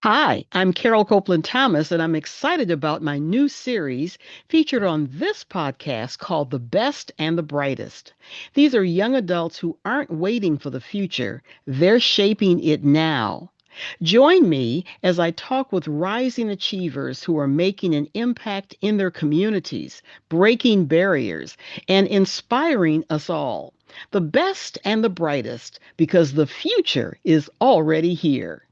Hi, I'm Carole Copeland Thomas, and I'm excited about my new series featured on this podcast called The Best and the Brightest. These are young adults who aren't waiting for the future, they're shaping it now. Join me as I talk with rising achievers who are making an impact in their communities, breaking barriers, and inspiring us all. The best and the brightest, because the future is already here.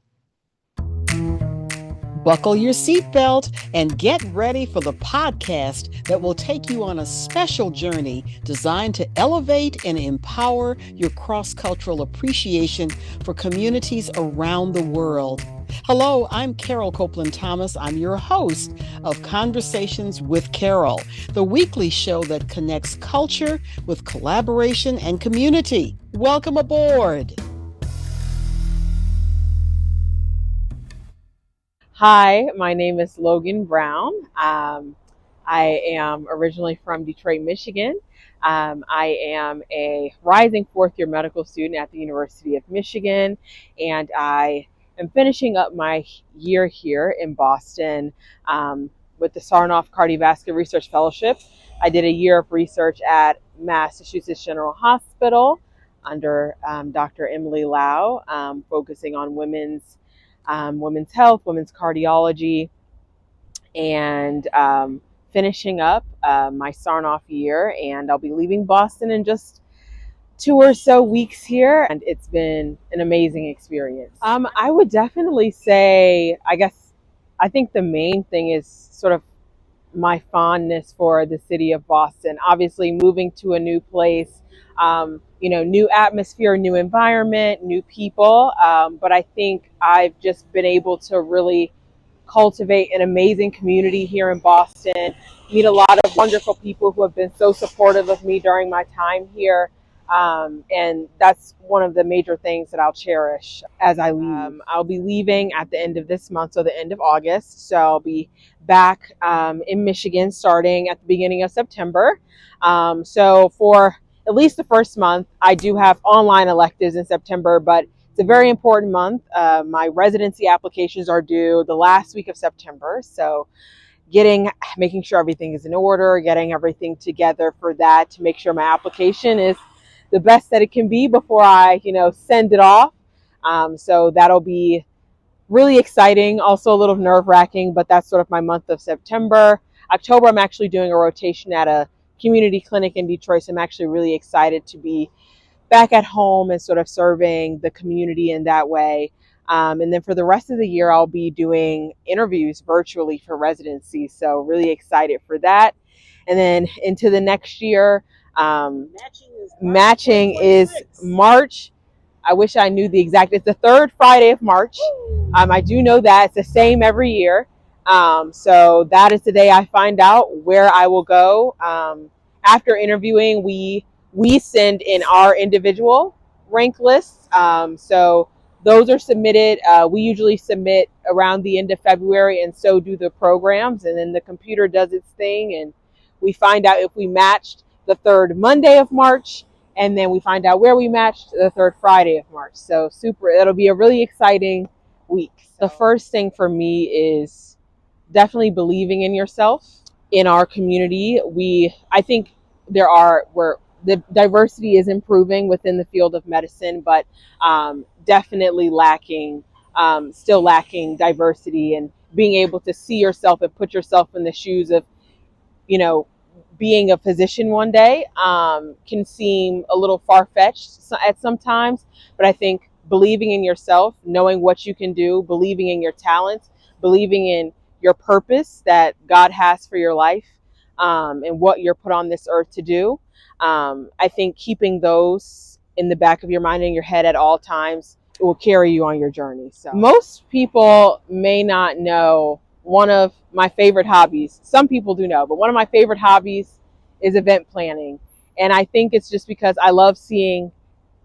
Buckle your seatbelt and get ready for the podcast that will take you on a special journey designed to elevate and empower your cross cultural appreciation for communities around the world. Hello, I'm Carole Copeland Thomas. I'm your host of Conversations with Carole, the weekly show that connects culture with collaboration and community. Welcome aboard. Hi, my name is Logan Brown. I am originally from Detroit, Michigan. I am a rising fourth year medical student at the University of Michigan, and I am finishing up my year here in Boston with the Sarnoff Cardiovascular Research Fellowship. I did a year of research at Massachusetts General Hospital under Dr. Emily Lau, focusing on women's health, women's cardiology, and finishing up my Sarnoff year. And I'll be leaving Boston in just 2 or so weeks here, and it's been an amazing experience. I would definitely say, I think the main thing is sort of my fondness for the city of Boston. Obviously, moving to a new place, new atmosphere, new environment, new people. But I think I've just been able to really cultivate an amazing community here in Boston, meet a lot of wonderful people who have been so supportive of me during my time here. And that's one of the major things that I'll cherish as I leave. I'll be leaving at the end of this month, so the end of August. So I'll be back in Michigan starting at the beginning of September. So for at least the first month, I do have online electives in September, but it's a very important month. My residency applications are due the last week of September. So making sure everything is in order, getting everything together for that to make sure my application is the best that it can be before I, send it off. So that'll be really exciting, also a little nerve wracking, but that's sort of my month of September. October, I'm actually doing a rotation at a community clinic in Detroit. So I'm actually really excited to be back at home and sort of serving the community in that way. And then for the rest of the year, I'll be doing interviews virtually for residency. So really excited for that. And then into the next year, matching is March. I wish I knew the exact. It's the third Friday of March. I do know that it's the same every year. So that is the day I find out where I will go. After interviewing, we send in our individual rank lists. So those are submitted. We usually submit around the end of February, and so do the programs. And then the computer does its thing, and we find out if we matched the third Monday of March, and then we find out where we matched the third Friday of March. So it'll be a really exciting week. The first thing for me is definitely believing in yourself. In our community, I think the diversity is improving within the field of medicine, but definitely still lacking diversity and being able to see yourself and put yourself in the shoes of, being a physician one day can seem a little far-fetched at sometimes, but I think believing in yourself, knowing what you can do, believing in your talents, believing in your purpose that God has for your life, and what you're put on this earth to do. I think keeping those in the back of your mind and your head at all times will carry you on your journey. So most people may not know one of my favorite hobbies. Some people do know, but one of my favorite hobbies is event planning. And I think it's just because I love seeing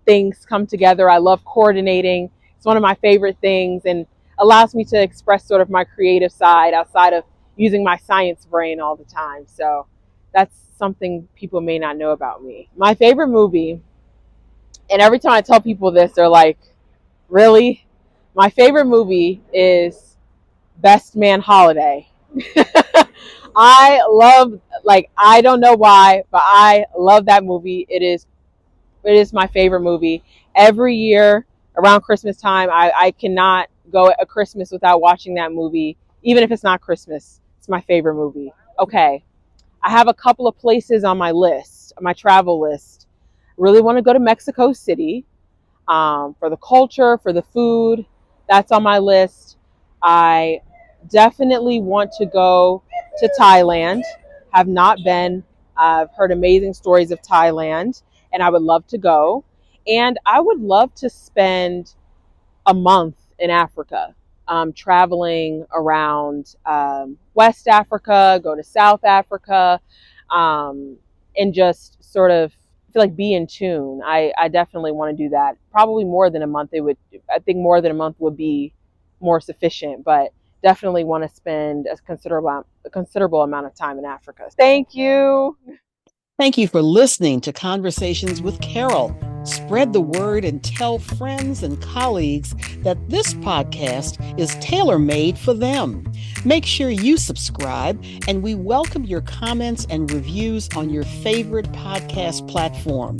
things come together. I love coordinating. It's one of my favorite things and allows me to express sort of my creative side outside of using my science brain all the time. So that's something people may not know about me. My favorite movie, and every time I tell people this, they're like, really? My favorite movie is Best Man Holiday. I love, like, I don't know why, but I love that movie. It is my favorite movie. Every year around Christmas time, I cannot go a Christmas without watching that movie, even if it's not Christmas. It's my favorite movie. Okay, I have a couple of places on my list, my travel list. Really want to go to Mexico City, for the culture, for the food. That's on my list. I definitely want to go to Thailand. Have not been. I've heard amazing stories of Thailand, and I would love to go. And I would love to spend a month in Africa, traveling around West Africa, go to South Africa, and just sort of feel like be in tune. I definitely want to do that. Probably more than a month. I think more than a month would be more sufficient, but definitely want to spend a considerable amount of time in Africa. Thank you. Thank you for listening to Conversations with Carole. Spread the word and tell friends and colleagues that this podcast is tailor-made for them. Make sure you subscribe, and we welcome your comments and reviews on your favorite podcast platform.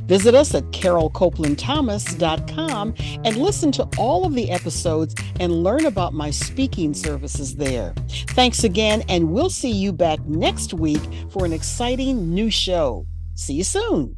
Visit us at CaroleCopelandThomas.com and listen to all of the episodes and learn about my speaking services there. Thanks again, and we'll see you back next week for an exciting new show. See you soon.